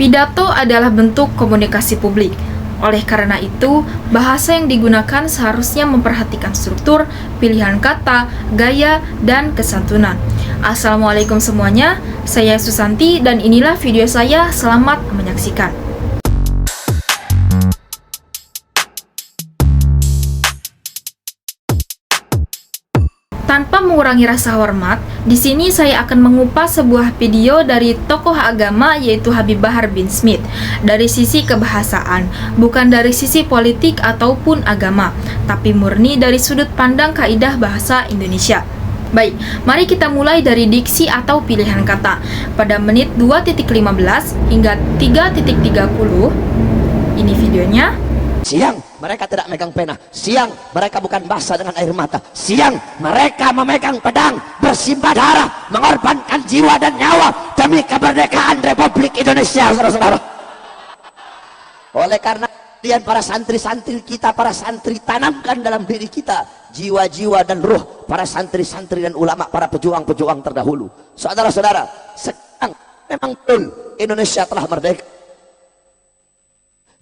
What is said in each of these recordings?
Pidato adalah bentuk komunikasi publik. Oleh karena itu, bahasa yang digunakan seharusnya memperhatikan struktur, pilihan kata, gaya, dan kesantunan. Assalamualaikum semuanya, saya Susanti dan inilah video saya. Selamat menyaksikan. Tanpa mengurangi rasa hormat, di sini saya akan mengupas sebuah video dari tokoh agama yaitu Habib Bahar bin Smith dari sisi kebahasaan, bukan dari sisi politik ataupun agama, tapi murni dari sudut pandang kaidah bahasa Indonesia. Baik, mari kita mulai dari diksi atau pilihan kata. Pada menit 2.15 hingga 3.30, ini videonya. Siang mereka tidak megang pena, siang mereka bukan basah dengan air mata, siang mereka memegang pedang, bersimbah darah, mengorbankan jiwa dan nyawa demi kemerdekaan Republik Indonesia, saudara-saudara. Oleh karena kalian para santri-santri kita, para santri, tanamkan dalam diri kita jiwa-jiwa dan ruh para santri-santri dan ulama, para pejuang-pejuang terdahulu. Saudara-saudara, sekarang memang betul Indonesia telah merdeka.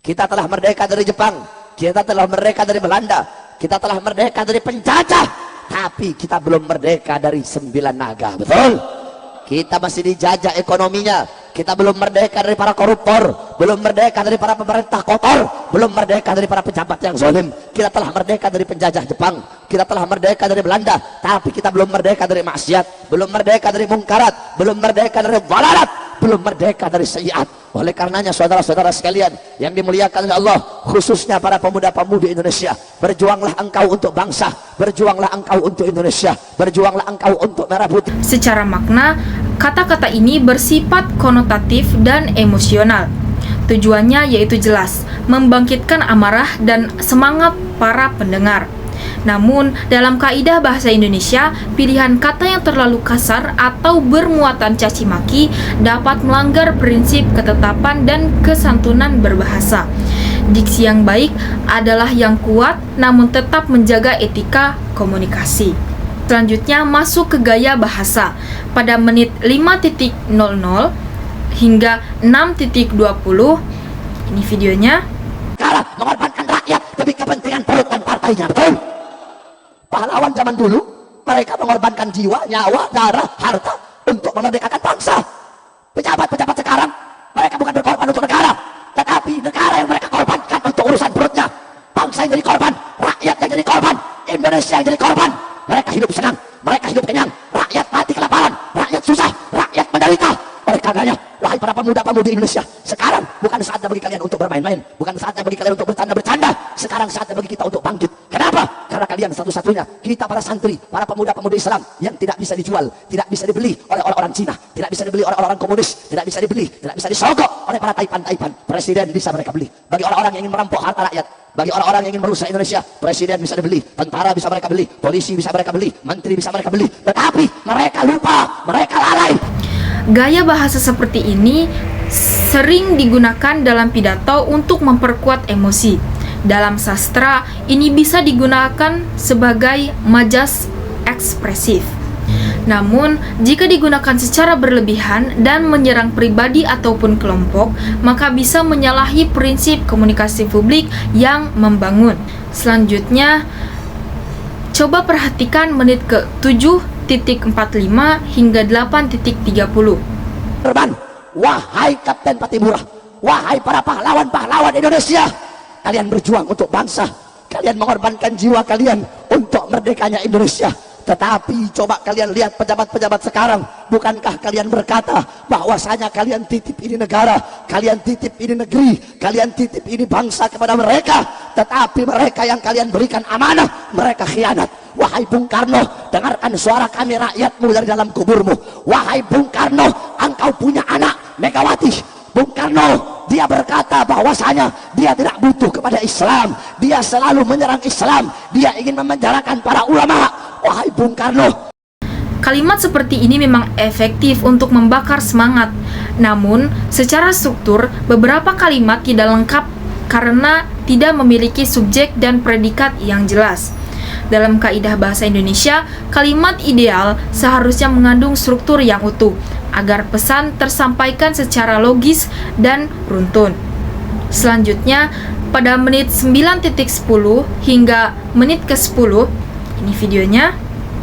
Kita telah merdeka dari Jepang, kita telah merdeka dari Belanda, kita telah merdeka dari penjajah, tapi kita belum merdeka dari 9 naga, betul? Kita masih dijajah ekonominya, kita belum merdeka dari para koruptor, belum merdeka dari para pemerintah kotor, belum merdeka dari para pejabat yang zalim. Kita telah merdeka dari penjajah Jepang, kita telah merdeka dari Belanda, tapi kita belum merdeka dari maksiat, belum merdeka dari mungkarat, belum merdeka dari dhalalat, belum merdeka dari sayyiat. Oleh karenanya saudara-saudara sekalian yang dimuliakan oleh Allah, khususnya para pemuda-pemudi Indonesia, berjuanglah engkau untuk bangsa, berjuanglah engkau untuk Indonesia, berjuanglah engkau untuk merah putih. Secara makna, kata-kata ini bersifat konotatif dan emosional. Tujuannya yaitu jelas, membangkitkan amarah dan semangat para pendengar. Namun, dalam kaidah bahasa Indonesia, pilihan kata yang terlalu kasar atau bermuatan caci maki dapat melanggar prinsip ketetapan dan kesantunan berbahasa. Diksi yang baik adalah yang kuat namun tetap menjaga etika komunikasi. Selanjutnya masuk ke gaya bahasa. Pada menit 5.00 hingga 6.20, ini videonya. Kalah mengorbankan rakyat demi kepentingan perut dan partainya, betul? Pahlawan zaman dulu, mereka mengorbankan jiwa, nyawa, darah, harta untuk memerdekakan bangsa. Pejabat-pejabat sekarang, mereka bukan berkorban untuk negara, tetapi negara yang mereka korbankan untuk urusan perutnya. Bangsa yang jadi korban, rakyat yang jadi korban, Indonesia yang jadi korban. Mereka hidup senang, mereka hidup kenyang, rakyat mati kelaparan, rakyat susah, rakyat menderita. Oleh karenanya, wahai para pemuda-pemudi Indonesia, sekarang bukan saatnya bagi kalian untuk bermain-main, bukan saatnya bagi kalian untuk bercanda-bercanda. Sekarang saatnya bagi kita untuk bangkit. Kenapa? Karena kalian satu-satunya, kita para santri, para pemuda-pemudi Islam yang tidak bisa dijual, tidak bisa dibeli oleh orang-orang Cina, tidak bisa dibeli oleh orang-orang komunis, tidak bisa dibeli, tidak bisa disogok oleh para taipan-taipan. Presiden bisa mereka beli. Bagi orang-orang yang ingin merampok harta rakyat, bagi orang-orang yang ingin merusak Indonesia, presiden bisa dibeli, tentara bisa mereka beli, polisi bisa mereka beli, menteri bisa mereka beli, tetapi mereka lupa, mereka lalai. Gaya bahasa seperti ini sering digunakan dalam pidato untuk memperkuat emosi. Dalam sastra, ini bisa digunakan sebagai majas ekspresif. Namun, jika digunakan secara berlebihan dan menyerang pribadi ataupun kelompok, maka bisa menyalahi prinsip komunikasi publik yang membangun. Selanjutnya, coba perhatikan menit ke 7.45 hingga 8.30. Terbang, wahai Kapten Patimura, wahai para pahlawan-pahlawan Indonesia, kalian berjuang untuk bangsa, kalian mengorbankan jiwa kalian untuk merdekanya Indonesia. Tetapi coba kalian lihat pejabat-pejabat sekarang, bukankah kalian berkata bahwasanya kalian titip ini negara, kalian titip ini negeri, kalian titip ini bangsa kepada mereka, tetapi mereka yang kalian berikan amanah, mereka khianat. Wahai Bung Karno, dengarkan suara kami rakyatmu dari dalam kuburmu. Wahai Bung Karno, engkau punya anak Megawati. Bung Karno, dia berkata bahwasanya dia tidak butuh kepada Islam, dia selalu menyerang Islam, dia ingin memenjarakan para ulama. Wahai Bung Karno. Kalimat seperti ini memang efektif untuk membakar semangat. Namun, secara struktur, beberapa kalimat tidak lengkap karena tidak memiliki subjek dan predikat yang jelas. Dalam kaidah bahasa Indonesia, kalimat ideal seharusnya mengandung struktur yang utuh, agar pesan tersampaikan secara logis dan runtun. Selanjutnya, pada menit 9.10 hingga menit ke-10, ini videonya.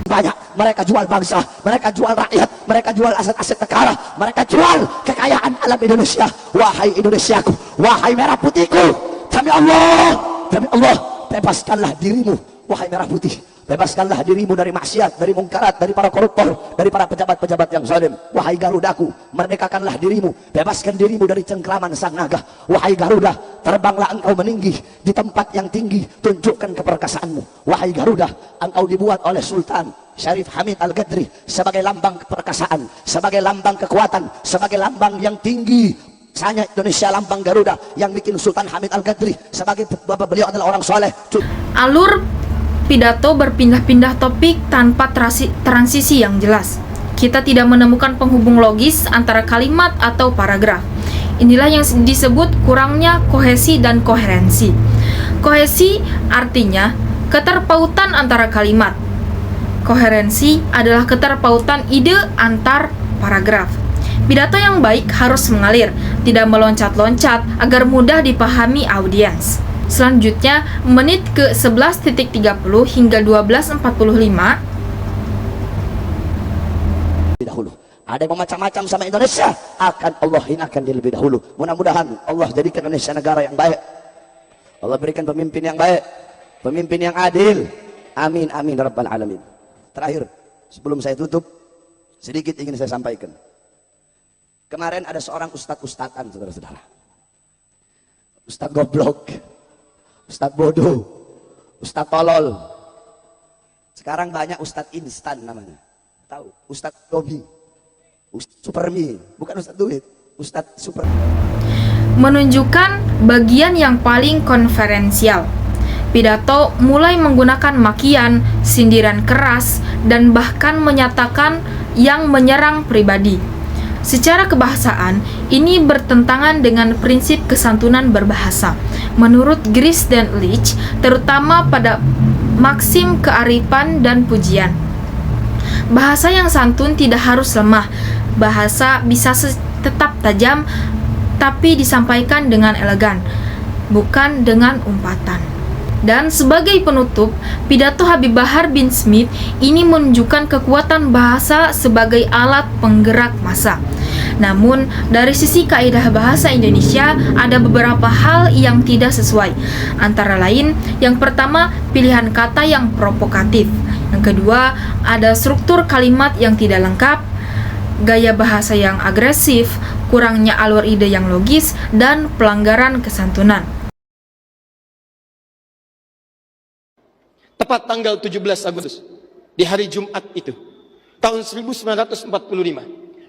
Banyak mereka jual bangsa, mereka jual rakyat, mereka jual aset-aset negara, mereka jual kekayaan alam Indonesia. Wahai Indonesiaku, wahai merah putihku, demi Allah, bebaskanlah dirimu, wahai merah putih. Bebaskanlah dirimu dari maksiat, dari mungkarat, dari para koruptor, dari para pejabat-pejabat yang zalim. Wahai Garudaku, merdekakanlah dirimu, bebaskan dirimu dari cengkraman sang naga. Wahai Garuda, terbanglah engkau meninggi di tempat yang tinggi, tunjukkan keperkasaanmu. Wahai Garuda, engkau dibuat oleh Sultan Syarif Hamid Al-Gadri sebagai lambang keperkasaan, sebagai lambang kekuatan, sebagai lambang yang tinggi. Hanya Indonesia lambang Garuda yang bikin Sultan Hamid Al-Gadri sebagai beliau adalah orang soleh. Alur pidato berpindah-pindah topik tanpa transisi yang jelas. Kita tidak menemukan penghubung logis antara kalimat atau paragraf. Inilah yang disebut kurangnya kohesi dan koherensi. Kohesi artinya keterpautan antara kalimat. Koherensi adalah keterpautan ide antar paragraf. Pidato yang baik harus mengalir, tidak meloncat-loncat agar mudah dipahami audiens. Selanjutnya, menit ke 11.30 hingga 12.45. Dahulu ada yang macam-macam sama Indonesia, akan Allah hinakan dia lebih dahulu. Mudah-mudahan Allah jadikan Indonesia negara yang baik. Allah berikan pemimpin yang baik, pemimpin yang adil. Amin amin rabbal alamin. Terakhir, sebelum saya tutup, sedikit ingin saya sampaikan. Kemarin ada seorang ustadz-ustadzan, saudara-saudara. Ustadz goblok, ustadz bodoh, ustadz tolol. Sekarang banyak ustadz instan namanya. Tahu? Ustadz Tobi, ustadz Supermi, bukan ustadz duit, ustadz super. Menunjukkan bagian yang paling konferensial. Pidato mulai menggunakan makian, sindiran keras, dan bahkan menyatakan yang menyerang pribadi. Secara kebahasaan, ini bertentangan dengan prinsip kesantunan berbahasa. Menurut Gries dan Leach, terutama pada maksim kearifan dan pujian. Bahasa yang santun tidak harus lemah. Bahasa bisa tetap tajam, tapi disampaikan dengan elegan, bukan dengan umpatan. Dan sebagai penutup, pidato Habib Bahar bin Smith ini menunjukkan kekuatan bahasa sebagai alat penggerak massa. Namun, dari sisi kaidah bahasa Indonesia, ada beberapa hal yang tidak sesuai. Antara lain, yang pertama, pilihan kata yang provokatif. Yang kedua, ada struktur kalimat yang tidak lengkap, gaya bahasa yang agresif, kurangnya alur ide yang logis, dan pelanggaran kesantunan. Tepat tanggal 17 Agustus, di hari Jumat itu, tahun 1945,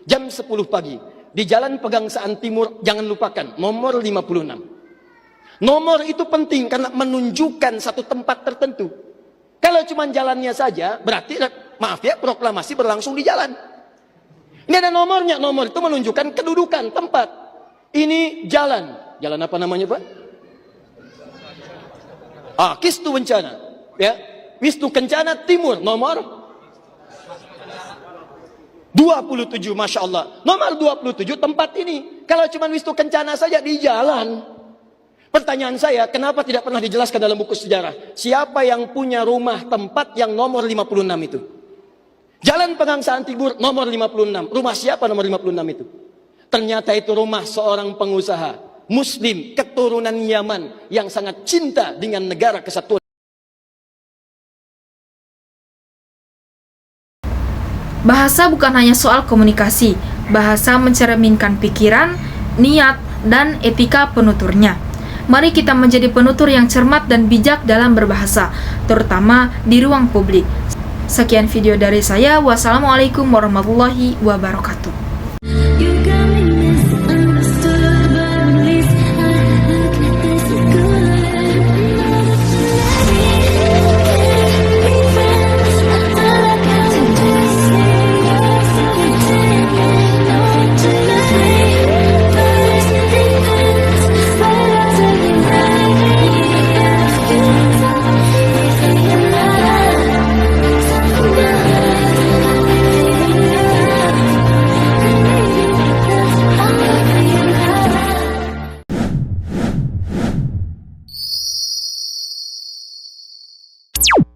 jam 10 pagi, di Jalan Pegangsaan Timur, jangan lupakan, nomor 56. Nomor itu penting karena menunjukkan satu tempat tertentu. Kalau cuma jalannya saja, berarti, maaf ya, proklamasi berlangsung di jalan. Ini ada nomornya, nomor itu menunjukkan kedudukan, tempat. Ini jalan. Jalan apa namanya, Pak? Kistu Bencana. Ya, Wisnu Kencana Timur, nomor 27, Masya Allah. Nomor 27 tempat ini. Kalau cuma Wisnu Kencana saja di jalan. Pertanyaan saya, kenapa tidak pernah dijelaskan dalam buku sejarah? Siapa yang punya rumah tempat yang nomor 56 itu? Jalan Pegangsaan Timur, nomor 56. Rumah siapa nomor 56 itu? Ternyata itu rumah seorang pengusaha Muslim keturunan Yaman yang sangat cinta dengan negara kesatuan. Bahasa bukan hanya soal komunikasi. Bahasa mencerminkan pikiran, niat, dan etika penuturnya. Mari kita menjadi penutur yang cermat dan bijak dalam berbahasa, terutama di ruang publik. Sekian video dari saya. Wassalamualaikum warahmatullahi wabarakatuh. Thank you.